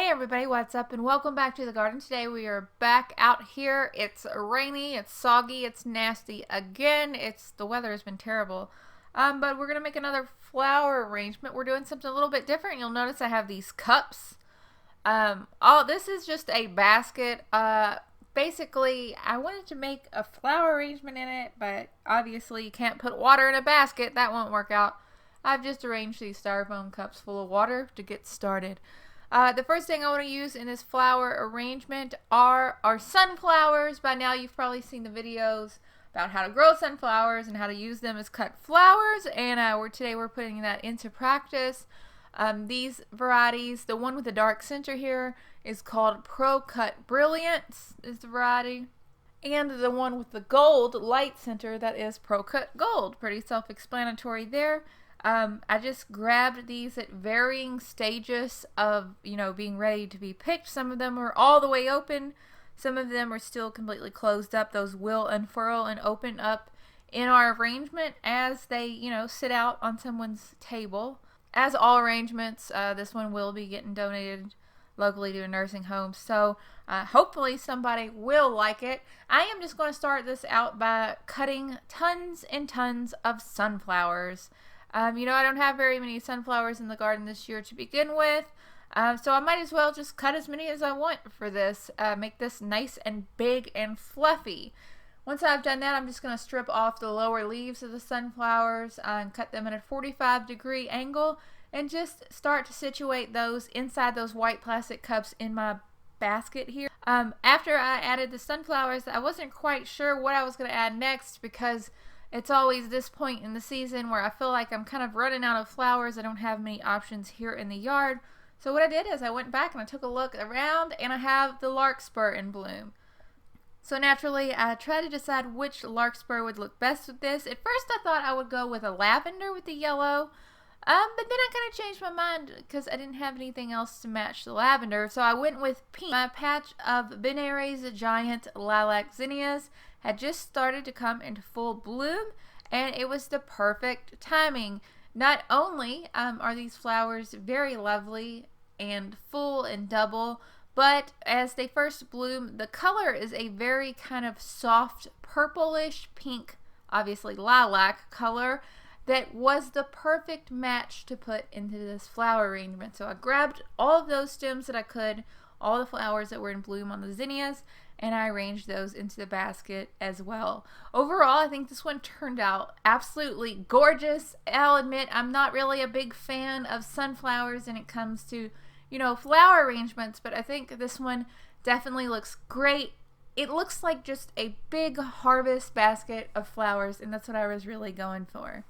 Hey everybody, what's up and welcome back to the garden. Today we are back out here. It's rainy, it's soggy, it's nasty again. The weather has been terrible. But we're going to make another flower arrangement. We're doing something a little bit different. You'll notice I have these cups. This is just a basket. Basically, I wanted to make a flower arrangement in it, but obviously you can't put water in a basket. That won't work out. I've just arranged these styrofoam cups full of water to get started. The first thing I want to use in this flower arrangement are our sunflowers. By now you've probably seen the videos about how to grow sunflowers and how to use them as cut flowers, and today we're putting that into practice. These varieties, the one with the dark center here is called PROPAGATING is the variety, and the one with the gold light center, that is PROPAGATING Gold. Pretty self-explanatory there. I just grabbed these at varying stages of, being ready to be picked. Some of them are all the way open. Some of them are still completely closed up. Those will unfurl and open up in our arrangement as they, sit out on someone's table. As all arrangements, this one will be getting donated locally to a nursing home. So hopefully somebody will like it. I am just going to start this out by cutting tons and tons of sunflowers. I don't have very many sunflowers in the garden this year to begin with, so I might as well just cut as many as I want for this, make this nice and big and fluffy. Once I've done that, I'm just going to strip off the lower leaves of the sunflowers and cut them at a 45-degree angle and just start to situate those inside those white plastic cups in my basket here. After I added the sunflowers, I wasn't quite sure what I was going to add next because it's always this point in the season where I feel like I'm kind of running out of flowers. I don't have many options here in the yard. So what I did is I went back and I took a look around, and I have the Larkspur in bloom. So naturally, I tried to decide which Larkspur would look best with this. At first I thought I would go with a lavender with the yellow. But then I kind of changed my mind because I didn't have anything else to match the lavender. So I went with pink. My patch of Benary's giant lilac zinnias had just started to come into full bloom, and it was the perfect timing. Not only are these flowers very lovely and full and double, but as they first bloom, the color is a very kind of soft purplish pink, obviously lilac color, that was the perfect match to put into this flower arrangement. So I grabbed all of those stems that I could, all the flowers that were in bloom on the zinnias, and I arranged those into the basket as well. Overall, I think this one turned out absolutely gorgeous. I'll admit I'm not really a big fan of sunflowers when it comes to, flower arrangements, but I think this one definitely looks great. It looks like just a big harvest basket of flowers, and that's what I was really going for.